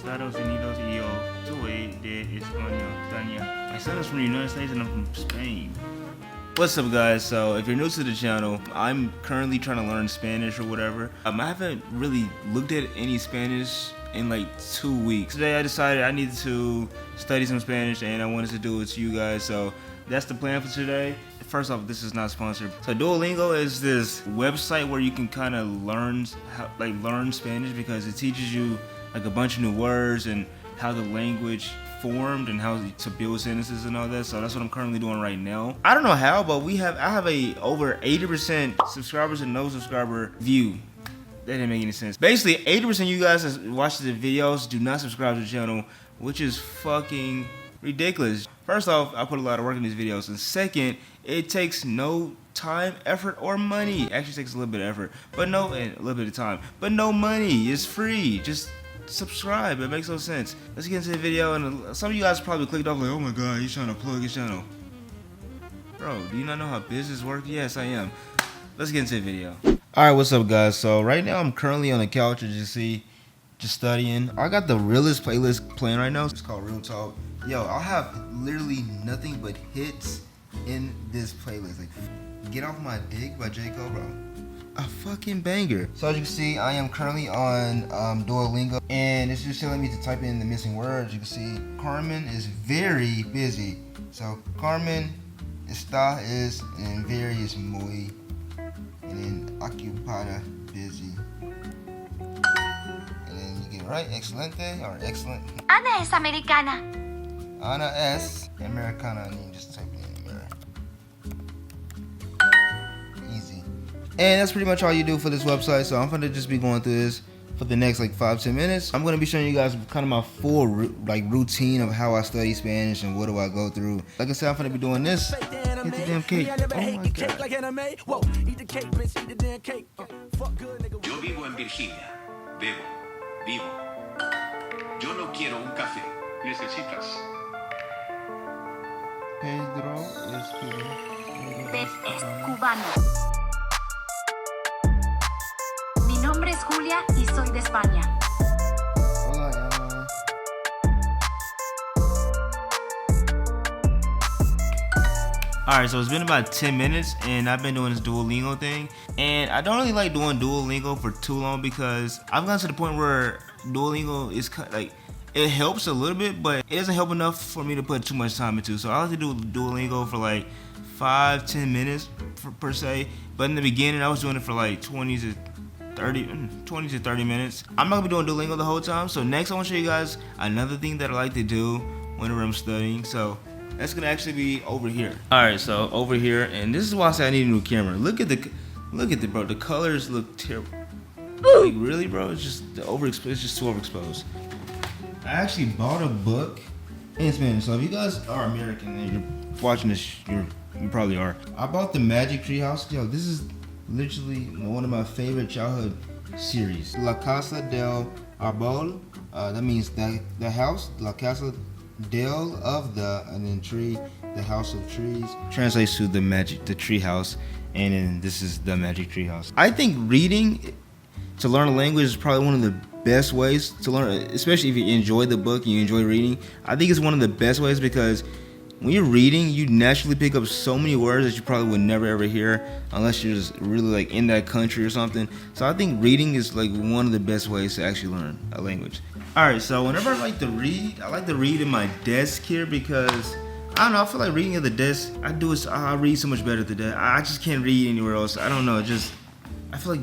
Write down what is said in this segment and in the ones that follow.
Estados Unidos y yo soy de España. My son is from the United States and I'm from Spain. What's up, guys? So if you're new to the channel, I'm currently trying to learn Spanish or whatever. I haven't really looked at any Spanish in like 2 weeks. Today I decided I needed to study some Spanish and I wanted to do it to you guys, so that's the plan for today. First off, this is not sponsored. So Duolingo is this website where you can kind of learn Spanish, because it teaches you like a bunch of new words and how the language formed and how to build sentences and all that. So that's what I'm currently doing right now. I don't know how, but I have a over 80% subscribers and no subscriber view. That didn't make any sense. Basically, 80% of you guys that watch the videos do not subscribe to the channel, which is fucking ridiculous. First off, I put a lot of work in these videos, and second, it takes no time, effort, or money. It actually takes a little bit of effort, and a little bit of time, but no money. It's free. Just subscribe. It makes no sense. Let's get into the video. And some of you guys probably clicked off like, oh my god, he's trying to plug his channel. Bro, do you not know how business works? Yes, I am. Let's get into the video. Alright, what's up, guys? So right now I'm currently on the couch, as you see, just studying. I got the realest playlist playing right now. It's called Real Talk. Yo, I'll have literally nothing but hits in this playlist. Like, Get Off My Dick by J. Cole, bro. A fucking banger. So as you can see, I am currently on Duolingo, and it's just telling me to type in the missing words. You can see Carmen is very busy. So Carmen es and very is muy, and then ocupada, busy. And then you get it right, excelente or excellent. Ana es americana. Ana es americana, and you just type it in there. Easy. And that's pretty much all you do for this website. So I'm gonna just be going through this for the next like 5-10 minutes. I'm gonna be showing you guys kind of my full routine of how I study Spanish and what do I go through. Like I said, I'm gonna be doing this. Hit the damn cake. Oh my god. Yo vivo en Virginia. Vivo. Yo no quiero un café. ¿Necesitas? Pedro es Beth es cubano. Mi nombre es Julia y soy de España. Hola, Emma. Alright, so it's been about 10 minutes and I've been doing this Duolingo thing, and I don't really like doing Duolingo for too long because I've gotten to the point where Duolingo is like, it helps a little bit, but it doesn't help enough for me to put too much time into. So I like to do Duolingo for like 5-10 minutes per se, but in the beginning I was doing it for like 20 to 30 minutes. I'm not gonna be doing Duolingo the whole time. So next I want to show you guys another thing that I like to do whenever I'm studying. So that's gonna actually be over here. Alright, so over here, and this is why I say I need a new camera. Look at the bro, the colors look terrible. Like really, bro, it's just it's just too overexposed. I actually bought a book in Spanish. So if you guys are American and you're watching this, you probably are. I bought the Magic Tree House. Yo, this is literally one of my favorite childhood series. La Casa del Arbol. That means the house. La Casa del of the, and then tree, the house of trees. Translates to the tree house, and then this is the Magic Tree House. I think reading to learn a language is probably one of the best ways to learn, especially if you enjoy the book and you enjoy reading. I think it's one of the best ways because when you're reading, you naturally pick up so many words that you probably would never ever hear unless you're just really like in that country or something. So I think reading is like one of the best ways to actually learn a language. Alright, so whenever I like to read in my desk here because I don't know, I feel like reading at the desk, I read so much better at the desk. I just can't read anywhere else. I don't know, I feel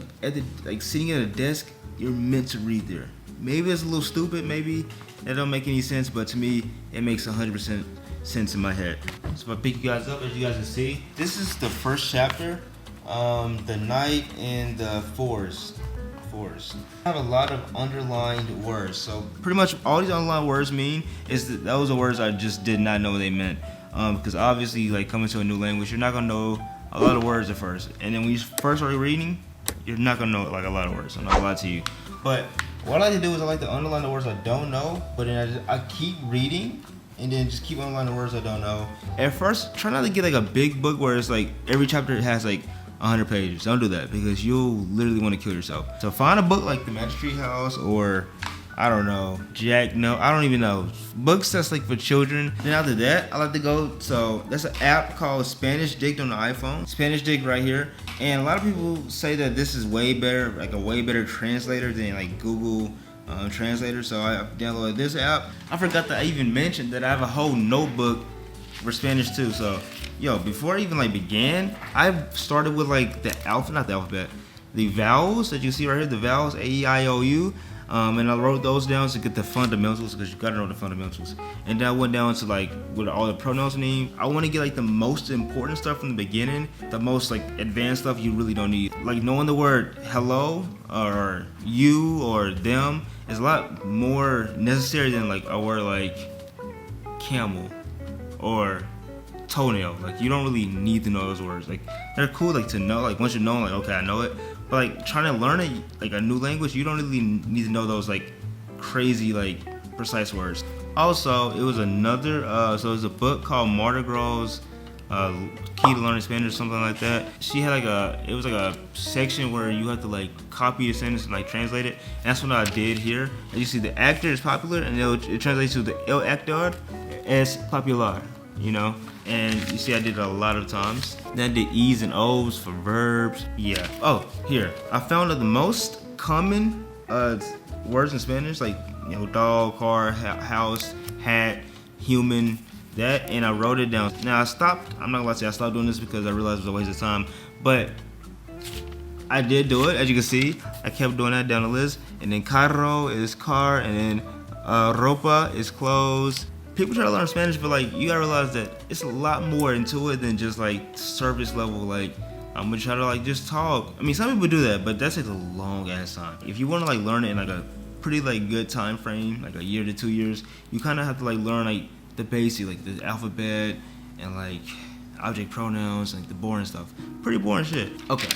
like sitting at a desk, you're meant to read there. Maybe it's a little stupid, maybe that don't make any sense, but to me, it makes 100% sense in my head. So if I pick you guys up, as you guys can see, this is the first chapter, The Night in the Forest. I have a lot of underlined words. So pretty much all these underlined words mean is that those are words I just did not know what they meant. Because obviously, like coming to a new language, you're not gonna know a lot of words at first, and then when you first start reading, you're not gonna know like a lot of words. I'm not gonna lie to you. But what I like to do is I like to underline the words I don't know, but then I keep reading and then just keep underlining the words I don't know. At first, try not to get like a big book where it's like every chapter has like 100 pages. Don't do that because you'll literally want to kill yourself. So find a book like The Magic Tree House, or I don't know. Jack, no, I don't even know. Books that's like for children. Then after that, I like to go. So there's an app called Spanish Dict on the iPhone. Spanish Dict right here. And a lot of people say that this is way better, like a way better translator than like Google Translator. So I downloaded this app. I forgot that I even mentioned that I have a whole notebook for Spanish too. So yo, before I even like began, I started with like the alphabet, not the alphabet, the vowels that you see right here, the vowels A-E-I-O-U. And I wrote those down to get the fundamentals, because you gotta know the fundamentals. And then I went down to like what all the pronouns mean. I want to get like the most important stuff from the beginning, the most like advanced stuff you really don't need. Like knowing the word hello or you or them is a lot more necessary than like a word like camel or toenail. Like you don't really need to know those words. Like they're cool like to know, like once you know, like okay, I know it. But like trying to learn it, like a new language, you don't really need to know those like crazy like precise words. Also, it was another so it was a book called Marta Gros Key to Learning Spanish or something like that. She had like it was like a section where you have to like copy the sentence and like translate it. And that's what I did here. As you see, the actor is popular, and it translates to the el actor es popular, you know. And you see I did it a lot of times. Then I did E's and O's for verbs. Yeah. Oh, here. I found that the most common words in Spanish, like, you know, dog, car, house, hat, human, that, and I wrote it down. Now I stopped, I'm not gonna say I stopped doing this because I realized it was a waste of time, but I did do it, as you can see. I kept doing that down the list. And then carro is car, and then ropa is clothes. People try to learn Spanish, but like you gotta realize that it's a lot more into it than just like surface level. Like I'm gonna try to like just talk. I mean, some people do that, but that takes a long ass time. If you want to like learn it in like a pretty like good time frame, like a year to 2 years, you kind of have to like learn like the basic, like the alphabet and like object pronouns, like the boring stuff. Pretty boring shit. Okay.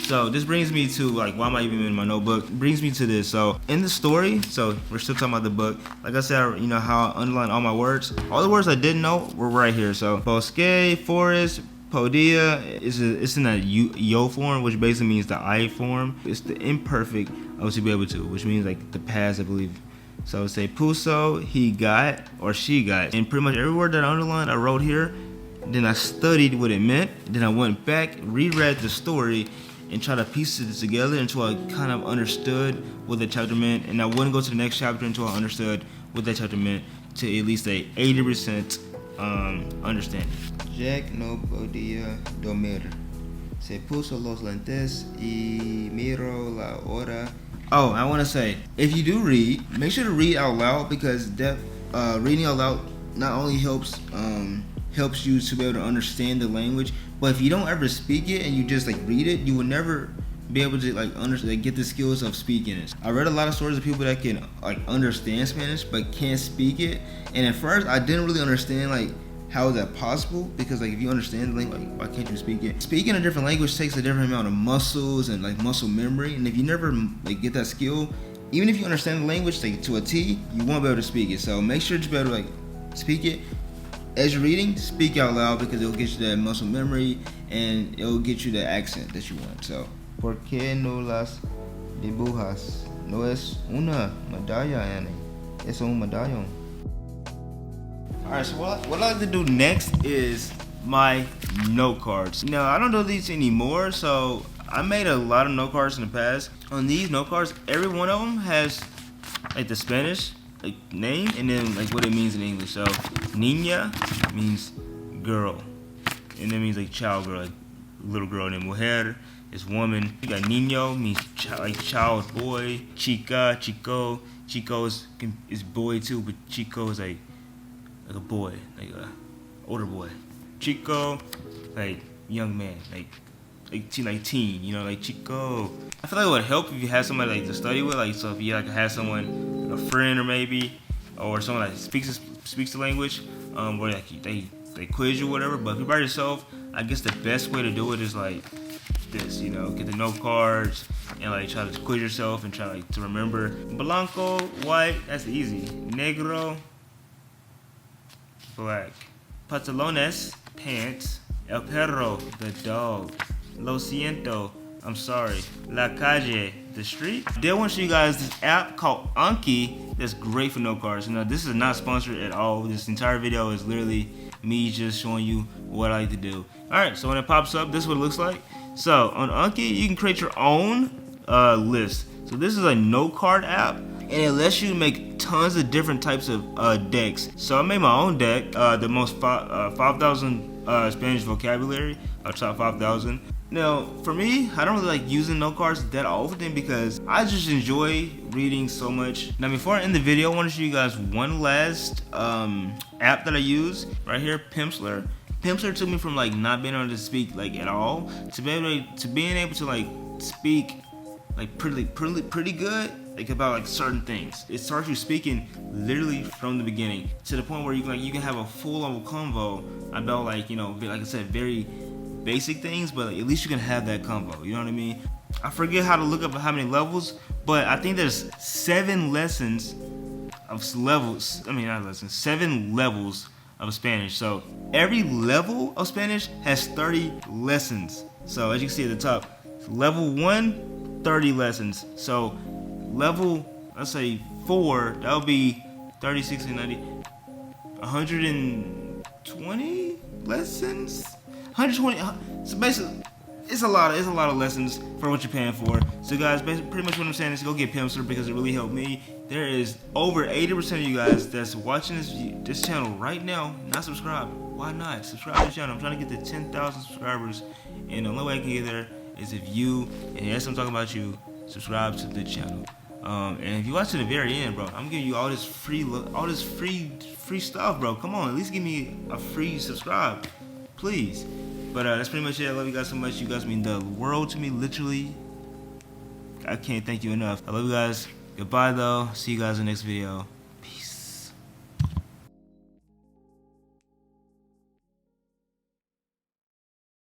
So this brings me to like, why am I even in my notebook? Brings me to this. So in the story, so we're still talking about the book. Like I said, you know how I underlined all my words. All the words I didn't know were right here. So bosque, forest, podia it's in a yo form, which basically means the I form. It's the imperfect of to be able to, which means like the past, I believe. So say puso, he got, or she got. And pretty much every word that I underlined, I wrote here. Then I studied what it meant. Then I went back, reread the story, and try to piece it together until I kind of understood what the chapter meant. And I wouldn't go to the next chapter until I understood what that chapter meant, to at least a 80% understanding. Jack no podía dormir. Se puso los lentes y miró la hora. Oh, I want to say, if you do read, make sure to read out loud, because reading out loud not only helps you to be able to understand the language, but if you don't ever speak it and you just like read it, you will never be able to like get the skills of speaking it. I read a lot of stories of people that can like understand Spanish but can't speak it, and at first I didn't really understand like how is that possible, because like if you understand the language, like, why can't you speak it? Speaking a different language takes a different amount of muscles and like muscle memory, and if you never like get that skill, even if you understand the language like to a T, you won't be able to speak it. So make sure to be able to like speak it. As you're reading, speak out loud, because it'll get you that muscle memory and it'll get you the accent that you want. So, ¿por qué no las dibujas? No es una medalla, Annie. Es un medallón. Alright, so what I like to do next is my note cards. Now, I don't do these anymore, so I made a lot of note cards in the past. On these note cards, every one of them has like the Spanish like name and then like what it means in English. So niña means girl, and that means like child, girl, like little girl. And then mujer is woman. You got niño means child, boy. Chica, chico is boy too, but chico is like a boy, like a older boy. Chico, like young man, like teen, you know, like chico. I feel like it would help if you had somebody like to study with, like so if you like have someone, like a friend or maybe, or someone that speaks the language, where like they quiz you or whatever. But if you're by yourself, I guess the best way to do it is like this, you know, get the note cards and like try to quiz yourself and try like to remember. Blanco, white, that's easy. Negro, black. Pantalones, pants. El perro, the dog. Lo siento, I'm sorry. La calle, the street. I did want to show you guys this app called Anki that's great for note cards. Now this is not sponsored at all. This entire video is literally me just showing you what I like to do. Alright, so when it pops up, this is what it looks like. So on Anki, you can create your own list. So this is a note card app, and it lets you make tons of different types of decks. So I made my own deck, the most 5,000 Spanish vocabulary, top 5,000. Now, for me, I don't really like using note cards that often because I just enjoy reading so much. Now, before I end the video, I want to show you guys one last app that I use right here, Pimsleur. Pimsleur took me from like not being able to speak like at all to being able to like speak like pretty good, like about like certain things. It starts you speaking literally from the beginning to the point where you can have a full on convo about like, you know, like I said, very basic things, but like, at least you can have that convo. You know what I mean? I forget how to look up how many levels, but I think there's 7 lessons of levels. I mean, not lessons, 7 levels of Spanish. So every level of Spanish has 30 lessons. So as you can see at the top, level 1, 30 lessons. So level, let's say 4, that would be 30, 60, 90, 120 lessons. 120. So basically, it's a lot of lessons for what you're paying for. So guys, basically, pretty much what I'm saying is go get Pimsleur because it really helped me. There is over 80% of you guys that's watching this channel right now not subscribed. Why not subscribe to the channel? I'm trying to get to 10,000 subscribers, and the only way I can get there is if you, and yes, I'm talking about you, subscribe to the channel. And if you watch to the very end, bro, I'm giving you all this free stuff, bro. Come on, at least give me a free subscribe, please. But that's pretty much it. I love you guys so much. You guys mean the world to me, literally. I can't thank you enough. I love you guys. Goodbye, though. See you guys in the next video.